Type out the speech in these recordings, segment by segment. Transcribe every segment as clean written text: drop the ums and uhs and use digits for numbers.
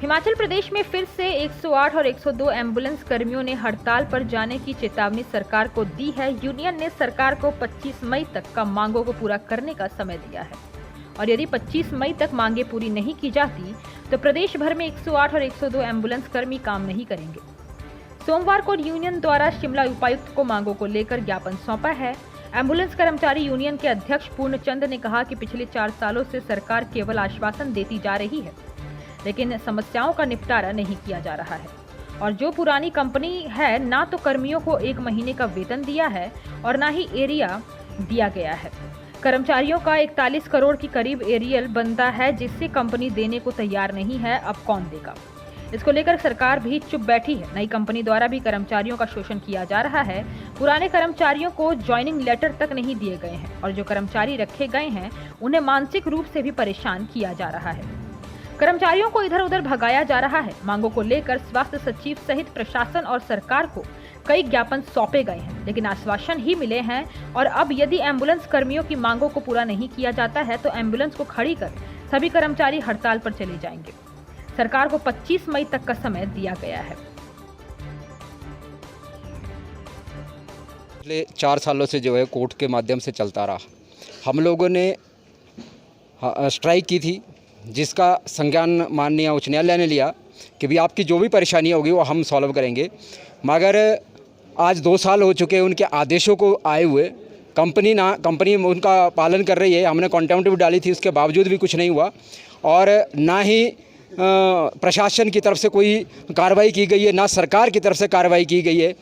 हिमाचल प्रदेश में फिर से 108 और 102 एम्बुलेंस कर्मियों ने हड़ताल पर जाने की चेतावनी सरकार को दी है। यूनियन ने सरकार को 25 मई तक का मांगों को पूरा करने का समय दिया है और यदि 25 मई तक मांगे पूरी नहीं की जाती तो प्रदेश भर में 108 और 102 एम्बुलेंस कर्मी काम नहीं करेंगे। सोमवार को यूनियन द्वारा शिमला उपायुक्त को मांगों को लेकर ज्ञापन सौंपा है। एम्बुलेंस कर्मचारी यूनियन के अध्यक्ष पूर्णचंद ने कहा कि पिछले 4 सालों से सरकार केवल आश्वासन देती जा रही है, लेकिन समस्याओं का निपटारा नहीं किया जा रहा है और जो पुरानी कंपनी है ना तो कर्मियों को 1 महीने का वेतन दिया है और ना ही एरिया दिया गया है। कर्मचारियों का 41 करोड़ की करीब एरियल बनता है जिससे कंपनी देने को तैयार नहीं है। अब कौन देगा? इसको लेकर सरकार भी चुप बैठी है। नई कंपनी द्वारा भी कर्मचारियों का शोषण किया जा रहा है। पुराने कर्मचारियों को ज्वाइनिंग लेटर तक नहीं दिए गए हैं और जो कर्मचारी रखे गए हैं उन्हें मानसिक रूप से भी परेशान किया जा रहा है। कर्मचारियों को इधर उधर भगाया जा रहा है। मांगों को लेकर स्वास्थ्य सचिव सहित प्रशासन और सरकार को कई ज्ञापन सौंपे गए हैं, लेकिन आश्वासन ही मिले हैं और अब यदि एम्बुलेंस कर्मियों की मांगों को पूरा नहीं किया जाता है तो एम्बुलेंस को खड़ी कर सभी कर्मचारी हड़ताल पर चले जाएंगे। सरकार को 25 मई तक का समय दिया गया है। पिछले 4 सालों से जो है कोर्ट के माध्यम से चलता रहा। हम लोगों ने स्ट्राइक की थी जिसका संज्ञान माननीय उच्च न्यायालय ने लिया कि भी आपकी जो भी परेशानी होगी वो हम सॉल्व करेंगे। मगर आज 2 साल हो चुके हैं उनके आदेशों को आए हुए। कंपनी उनका पालन कर रही है। हमने कॉन्टेम्प्ट भी डाली थी, उसके बावजूद भी कुछ नहीं हुआ और ना ही प्रशासन की तरफ से कोई कार्रवाई की गई है, ना सरकार की तरफ से कार्रवाई की गई है।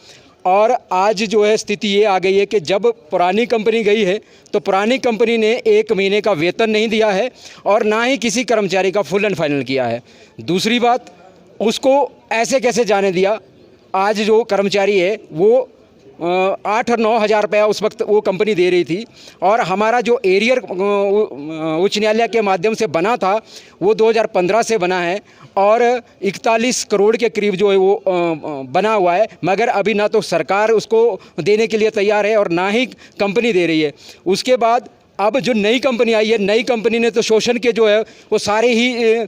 और आज जो है स्थिति ये आ गई है कि जब पुरानी कंपनी गई है तो पुरानी कंपनी ने 1 महीने का वेतन नहीं दिया है और ना ही किसी कर्मचारी का फुल एंड फाइनल किया है। दूसरी बात, उसको ऐसे कैसे जाने दिया। आज जो कर्मचारी है वो 8 और 9 हज़ार रुपया उस वक्त वो कंपनी दे रही थी और हमारा जो एरियर उच्च न्यायालय के माध्यम से बना था वो 2015 से बना है और 41 करोड़ के करीब जो है वो बना हुआ है। मगर अभी ना तो सरकार उसको देने के लिए तैयार है और ना ही कंपनी दे रही है। उसके बाद अब जो नई कंपनी आई है, नई कंपनी ने तो शोषण के जो है वो सारे ही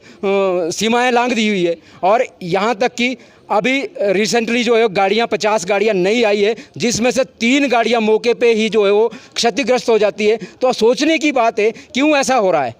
सीमाएं लांघ दी हुई है और यहाँ तक कि अभी रिसेंटली जो है 50 गाड़ियाँ नई आई है जिसमें से 3 गाड़ियाँ मौके पे ही जो है वो क्षतिग्रस्त हो जाती है। तो सोचने की बात है क्यों ऐसा हो रहा है।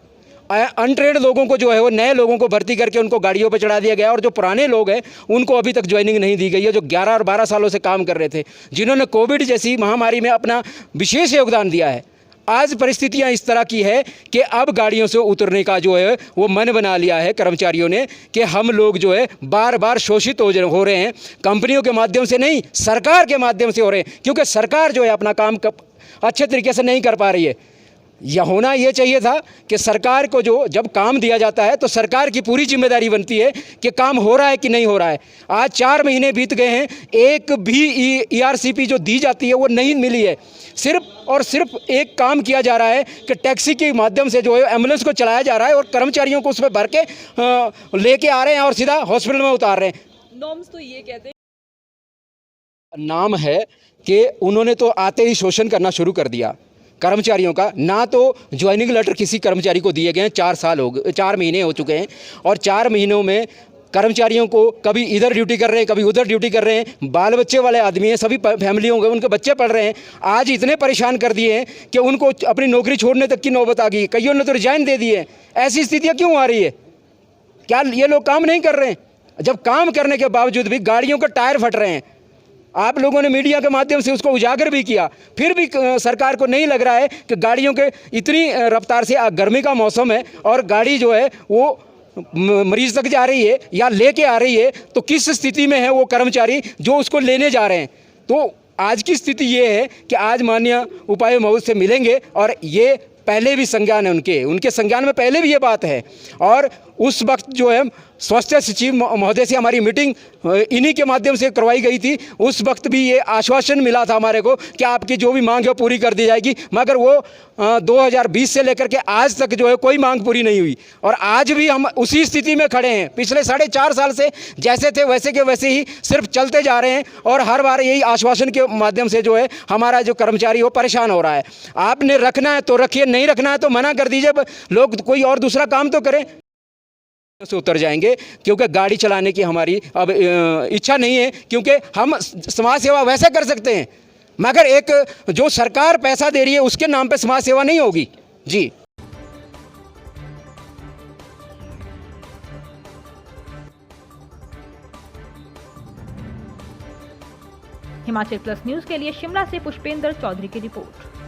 अनट्रेड लोगों को जो है वो नए लोगों को भर्ती करके उनको गाड़ियों पर चढ़ा दिया गया और जो पुराने लोग हैं उनको अभी तक ज्वाइनिंग नहीं दी गई है, जो 11 और 12 सालों से काम कर रहे थे, जिन्होंने कोविड जैसी महामारी में अपना विशेष योगदान दिया है। आज परिस्थितियां इस तरह की है कि अब गाड़ियों से उतरने का जो है वो मन बना लिया है कर्मचारियों ने कि हम लोग जो है बार बार शोषित हो रहे हैं। कंपनियों के माध्यम से नहीं, सरकार के माध्यम से हो रहे हैं, क्योंकि सरकार जो है अपना काम अच्छे तरीके से नहीं कर पा रही है। यह होना ये चाहिए था कि सरकार को जो जब काम दिया जाता है तो सरकार की पूरी जिम्मेदारी बनती है कि काम हो रहा है कि नहीं हो रहा है। आज 4 महीने बीत गए हैं, एक भी ERCP जो दी जाती है वो नहीं मिली है। सिर्फ और सिर्फ एक काम किया जा रहा है कि टैक्सी के माध्यम से जो है एम्बुलेंस को चलाया जा रहा है और कर्मचारियों को उसमें भर के लेके आ रहे हैं और सीधा हॉस्पिटल में उतार रहे हैं। नॉर्म्स तो ये कहते हैं, नाम है कि उन्होंने तो आते ही शोषण करना शुरू कर दिया कर्मचारियों का। ना तो ज्वाइनिंग लेटर किसी कर्मचारी को दिए गए हैं। 4 महीने हो चुके हैं और 4 महीनों में कर्मचारियों को कभी इधर ड्यूटी कर रहे हैं, कभी उधर ड्यूटी कर रहे हैं। बाल बच्चे वाले आदमी हैं, सभी फैमिली होंगे, उनके बच्चे पढ़ रहे हैं। आज इतने परेशान कर दिए हैं कि उनको अपनी नौकरी छोड़ने तक की नौबत आ गई। कईयों ने तो रिजाइन दे दिए। ऐसी स्थितियाँ क्यों आ रही है? क्या ये लोग काम नहीं कर रहे हैं? जब काम करने के बावजूद भी गाड़ियों के टायर फट रहे हैं। आप लोगों ने मीडिया के माध्यम से उसको उजागर भी किया, फिर भी सरकार को नहीं लग रहा है कि गाड़ियों के इतनी रफ्तार से गर्मी का मौसम है और गाड़ी जो है वो मरीज तक जा रही है या लेके आ रही है, तो किस स्थिति में है वो कर्मचारी जो उसको लेने जा रहे हैं। तो आज की स्थिति ये है कि आज माननीय उपायुक्त महोदय से मिलेंगे और ये पहले भी संज्ञान है उनके संज्ञान में पहले भी ये बात है और उस वक्त जो है स्वास्थ्य सचिव महोदय से हमारी मीटिंग इन्हीं के माध्यम से करवाई गई थी। उस वक्त भी ये आश्वासन मिला था हमारे को कि आपकी जो भी मांग है पूरी कर दी जाएगी। मगर वो 2020 से लेकर के आज तक जो है कोई मांग पूरी नहीं हुई और आज भी हम उसी स्थिति में खड़े हैं। पिछले 4.5 साल से जैसे थे वैसे के वैसे ही सिर्फ चलते जा रहे हैं और हर बार यही आश्वासन के माध्यम से जो है हमारा जो कर्मचारी वो परेशान हो रहा है। आपने रखना है तो रखिए, नहीं रखना है तो मना कर दीजिए, लोग कोई और दूसरा काम तो करें। से उतर जाएंगे, क्योंकि गाड़ी चलाने की हमारी अब इच्छा नहीं है, क्योंकि हम समाज सेवा वैसे कर सकते हैं मगर एक जो सरकार पैसा दे रही है उसके नाम पे समाज सेवा नहीं होगी जी। हिमाचल प्लस न्यूज के लिए शिमला से पुष्पेंद्र चौधरी की रिपोर्ट।